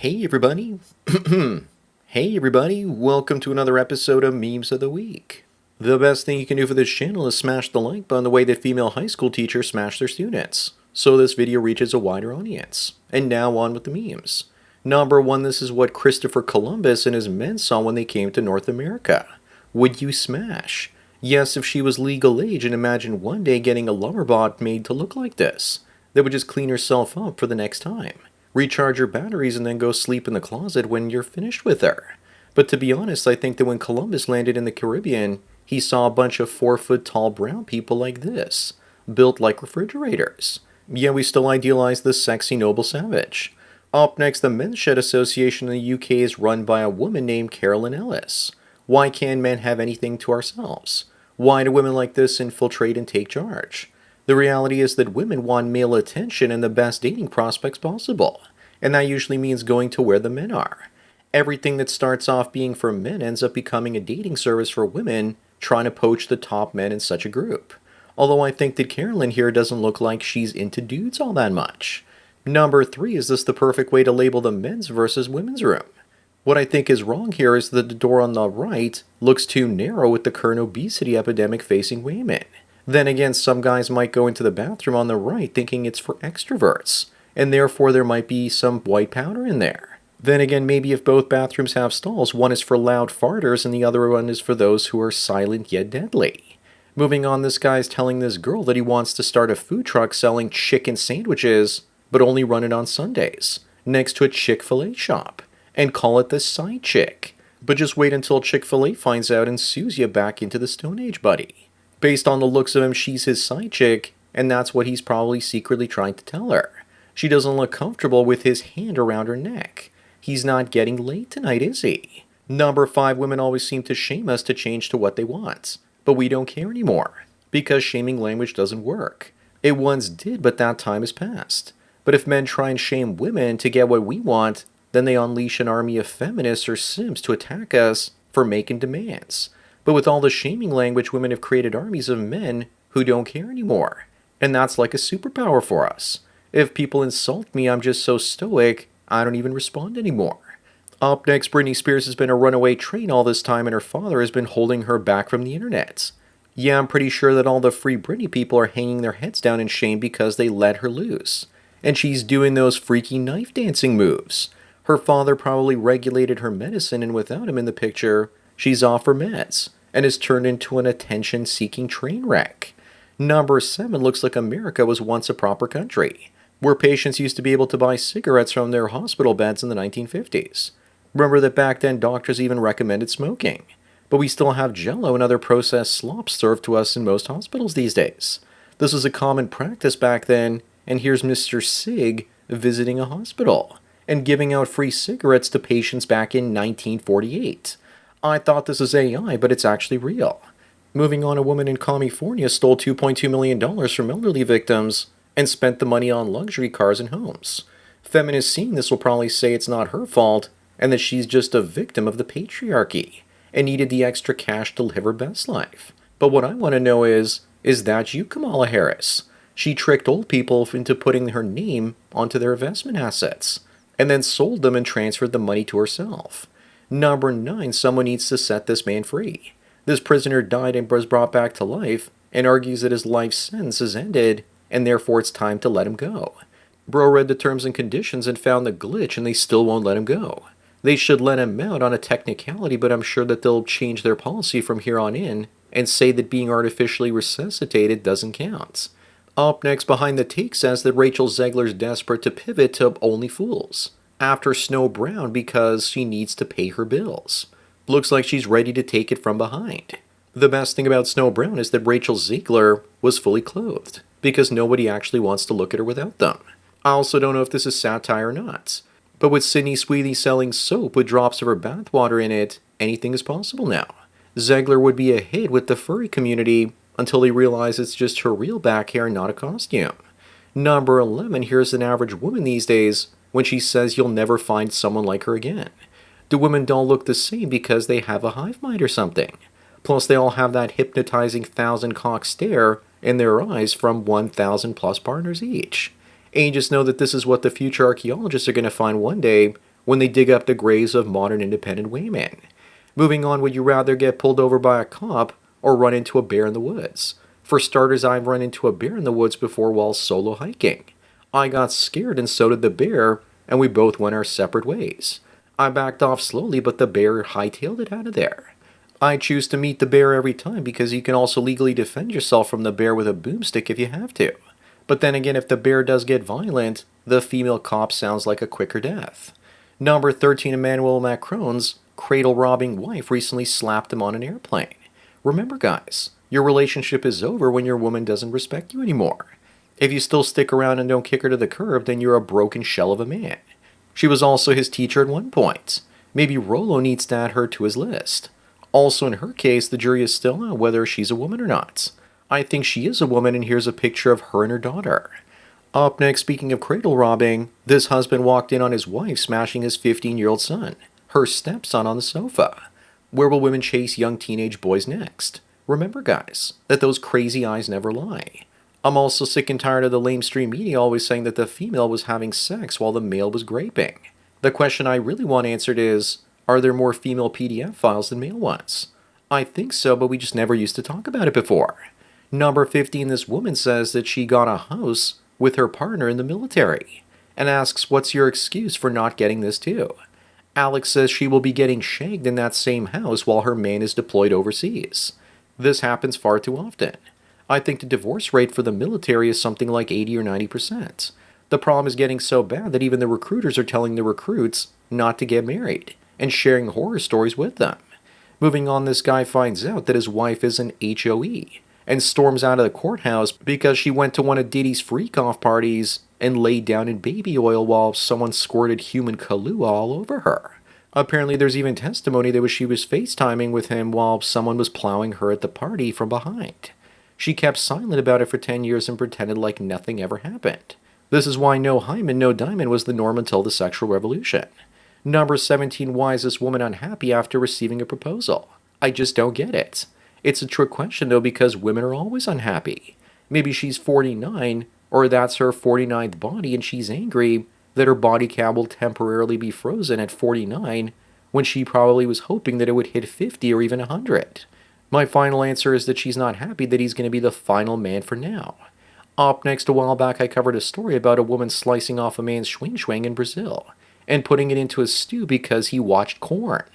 Hey everybody. Hey everybody, welcome to another episode of Memes of the Week. The best thing you can do for this channel is smash the like button the way that female high school teachers smash their students, so this video reaches a wider audience. And now on with the memes. Number 1, this is what Christopher Columbus and his men saw when they came to North America. Would you smash? Yes, if she was legal age, and imagine one day getting a lumberbot made to look like this, that would just clean herself up for the next time. Recharge your batteries and then go sleep in the closet when you're finished with her. But to be honest, I think that when Columbus landed in the Caribbean, he saw a bunch of 4-foot tall brown people like this, built like refrigerators. Yet we still idealize this sexy noble savage. Up next, the Men's Shed Association in the UK is run by a woman named Carolyn Ellis. Why can't men have anything to ourselves? Why do women like this infiltrate and take charge? The reality is that women want male attention and the best dating prospects possible, and that usually means going to where the men are. Everything that starts off being for men ends up becoming a dating service for women trying to poach the top men in such a group. Although I think that Carolyn here doesn't look like she's into dudes all that much. Number 3, is this the perfect way to label the men's versus women's room? What I think is wrong here is that the door on the right looks too narrow with the current obesity epidemic facing women. Then again, some guys might go into the bathroom on the right thinking it's for extroverts, and therefore there might be some white powder in there. Then again, maybe if both bathrooms have stalls, one is for loud farters and the other one is for those who are silent yet deadly. Moving on, this guy's telling this girl that he wants to start a food truck selling chicken sandwiches, but only run it on Sundays, next to a Chick-fil-A shop, and call it the Side Chick. But just wait until Chick-fil-A finds out and sues you back into the Stone Age, buddy. Based on the looks of him, she's his side chick, and that's what he's probably secretly trying to tell her. She doesn't look comfortable with his hand around her neck. He's not getting laid tonight, is he? Number 5, women always seem to shame us to change to what they want. But we don't care anymore, because shaming language doesn't work. It once did, but that time has passed. But if men try and shame women to get what we want, then they unleash an army of feminists or simps to attack us for making demands. But with all the shaming language, women have created armies of men who don't care anymore. And that's like a superpower for us. If people insult me, I'm just so stoic, I don't even respond anymore. Up next, Britney Spears has been a runaway train all this time and her father has been holding her back from the internet. Yeah, I'm pretty sure that all the Free Britney people are hanging their heads down in shame because they let her loose. And she's doing those freaky knife dancing moves. Her father probably regulated her medicine, and without him in the picture, she's off her meds and is turned into an attention-seeking train wreck. Number 7 looks like America was once a proper country, where patients used to be able to buy cigarettes from their hospital beds in the 1950s. Remember that back then doctors even recommended smoking, but we still have Jell-O and other processed slops served to us in most hospitals these days. This was a common practice back then, and here's Mr. Sig visiting a hospital and giving out free cigarettes to patients back in 1948. I thought this was AI, but it's actually real. Moving on, a woman in California stole $2.2 million from elderly victims and spent the money on luxury cars and homes. Feminists seeing this will probably say it's not her fault and that she's just a victim of the patriarchy and needed the extra cash to live her best life. But what I want to know is that you, Kamala Harris? She tricked old people into putting her name onto their investment assets and then sold them and transferred the money to herself. Number 9, someone needs to set this man free. This prisoner died and was brought back to life and argues that his life sentence is ended and therefore it's time to let him go. Bro read the terms and conditions and found the glitch and they still won't let him go. They should let him out on a technicality, but I'm sure that they'll change their policy from here on in and say that being artificially resuscitated doesn't count. Up next, Behind the Take says that Rachel Zegler's desperate to pivot to Only Fools after Snow Brown because she needs to pay her bills. Looks like she's ready to take it from behind. The best thing about Snow Brown is that Rachel Zegler was fully clothed, because nobody actually wants to look at her without them. I also don't know if this is satire or not, but with Sydney Sweeney selling soap with drops of her bathwater in it, anything is possible now. Zegler would be a hit with the furry community until they realize it's just her real back hair, not a costume. Number 11, here's an average woman these days when she says you'll never find someone like her again. The women don't look the same because they have a hive mind or something. Plus they all have that hypnotizing 1,000-cock stare in their eyes from 1,000 plus partners each. And you just know that this is what the future archaeologists are going to find one day when they dig up the graves of modern independent women. Moving on, would you rather get pulled over by a cop or run into a bear in the woods? For starters, I've run into a bear in the woods before while solo hiking. I got scared and so did the bear, and we both went our separate ways. I backed off slowly, but the bear hightailed it out of there. I choose to meet the bear every time because you can also legally defend yourself from the bear with a boomstick if you have to. But then again, if the bear does get violent, the female cop sounds like a quicker death. Number 13, Emmanuel Macron's cradle-robbing wife recently slapped him on an airplane. Remember, guys, your relationship is over when your woman doesn't respect you anymore. If you still stick around and don't kick her to the curb, then you're a broken shell of a man. She was also his teacher at one point. Maybe Rollo needs to add her to his list. Also, in her case, the jury is still out whether she's a woman or not. I think she is a woman, and here's a picture of her and her daughter. Up next, speaking of cradle robbing, this husband walked in on his wife smashing his 15-year-old son, her stepson, on the sofa. Where will women chase young teenage boys next? Remember, guys, that those crazy eyes never lie. I'm also sick and tired of the lamestream media always saying that the female was having sex while the male was graping. The question I really want answered is, are there more female PDF files than male ones? I think so, but we just never used to talk about it before. Number 15, this woman says that she got a house with her partner in the military and asks, what's your excuse for not getting this too? Alex says she will be getting shagged in that same house while her man is deployed overseas. This happens far too often. I think the divorce rate for the military is something like 80 or 90%. The problem is getting so bad that even the recruiters are telling the recruits not to get married and sharing horror stories with them. Moving on, this guy finds out that his wife is an HOE and storms out of the courthouse because she went to one of Diddy's freak-off parties and laid down in baby oil while someone squirted human Kahlua all over her. Apparently, there's even testimony that she was FaceTiming with him while someone was plowing her at the party from behind. She kept silent about it for 10 years and pretended like nothing ever happened. This is why no hymen, no diamond was the norm until the sexual revolution. Number 17, why is this woman unhappy after receiving a proposal? I just don't get it. It's a trick question though because women are always unhappy. Maybe she's 49, or that's her 49th body and she's angry that her body count will temporarily be frozen at 49 when she probably was hoping that it would hit 50 or even 100. My final answer is that she's not happy that he's going to be the final man for now. Up next, a while back I covered a story about a woman slicing off a man's schwing in Brazil and putting it into a stew because he watched corn.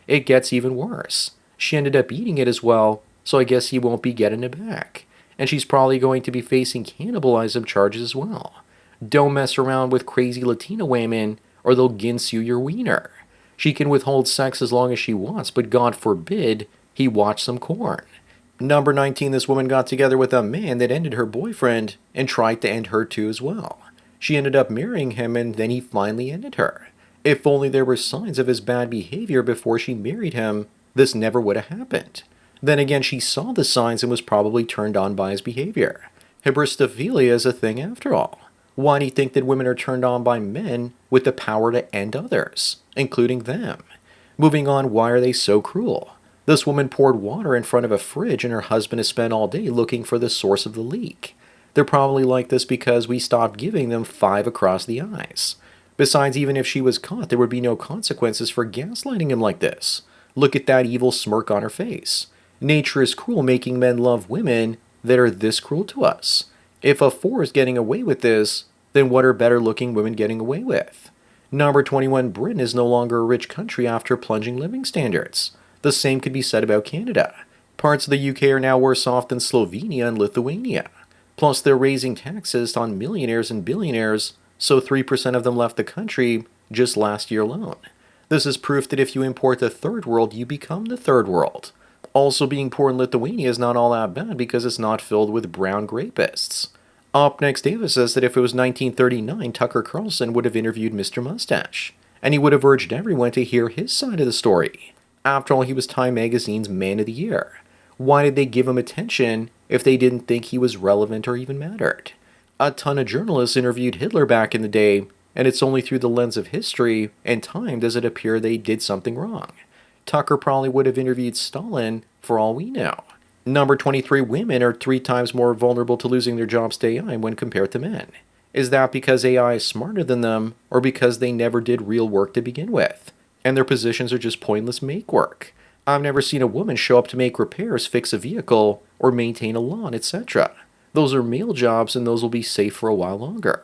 It gets even worse. She ended up eating it as well, so I guess he won't be getting it back. And she's probably going to be facing cannibalism charges as well. Don't mess around with crazy Latina women or they'll ginsu your wiener. She can withhold sex as long as she wants, but God forbid he watch some corn. Number 19, this woman got together with a man that ended her boyfriend and tried to end her too as well. She ended up marrying him and then he finally ended her. If only there were signs of his bad behavior before she married him, this never would have happened. Then again, she saw the signs and was probably turned on by his behavior. Hybristophilia is a thing after all. Why do you think that women are turned on by men with the power to end others, including them? Moving on, why are they so cruel? This woman poured water in front of a fridge and her husband has spent all day looking for the source of the leak. They're probably like this because we stopped giving them 5 across the eyes. Besides, even if she was caught, there would be no consequences for gaslighting him like this. Look at that evil smirk on her face. Nature is cruel, making men love women that are this cruel to us. If a 4 is getting away with this, then what are better looking women getting away with? Number 21, Britain is no longer a rich country after plunging living standards. The same could be said about Canada. Parts of the UK are now worse off than Slovenia and Lithuania. Plus, they're raising taxes on millionaires and billionaires, so 3% of them left the country just last year alone. This is proof that if you import the third world, you become the third world. Also, being poor in Lithuania is not all that bad because it's not filled with brown rapists. Up next, Davis says that if it was 1939, Tucker Carlson would have interviewed Mr. Mustache, and he would have urged everyone to hear his side of the story. After all, he was Time Magazine's Man of the Year. Why did they give him attention if they didn't think he was relevant or even mattered? A ton of journalists interviewed Hitler back in the day, and it's only through the lens of history and time does it appear they did something wrong. Tucker probably would have interviewed Stalin for all we know. Number 23, women are 3 times more vulnerable to losing their jobs to AI when compared to men. Is that because AI is smarter than them, or because they never did real work to begin with, and their positions are just pointless make work? I've never seen a woman show up to make repairs, fix a vehicle, or maintain a lawn, etc. Those are male jobs, and those will be safe for a while longer.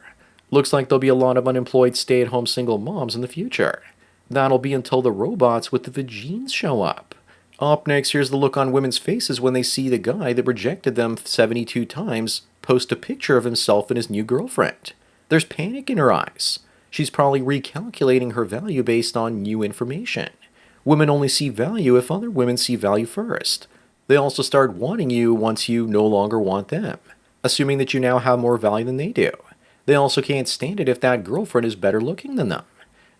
Looks like there'll be a lot of unemployed stay-at-home single moms in the future. That'll be until the robots with the vagines show up. Up next, here's the look on women's faces when they see the guy that rejected them 72 times post a picture of himself and his new girlfriend. There's panic in her eyes. She's probably recalculating her value based on new information. Women only see value if other women see value first. They also start wanting you once you no longer want them, assuming that you now have more value than they do. They also can't stand it if that girlfriend is better looking than them.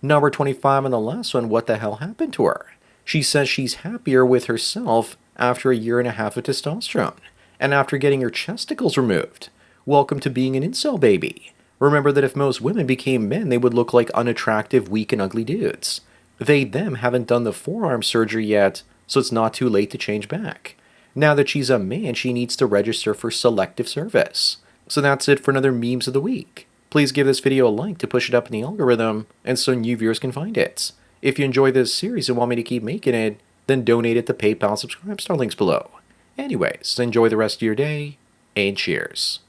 Number 25 on the last one, what the hell happened to her? She says she's happier with herself after a year and a half of testosterone, and after getting her chesticles removed. Welcome to being an incel baby. Remember that if most women became men, they would look like unattractive, weak, and ugly dudes. They, them, haven't done the forearm surgery yet, so it's not too late to change back. Now that she's a man, she needs to register for selective service. So that's it for another Memes of the Week. Please give this video a like to push it up in the algorithm, and so new viewers can find it. If you enjoy this series and want me to keep making it, then donate at the PayPal Subscribe Star links below. Anyways, enjoy the rest of your day, and cheers.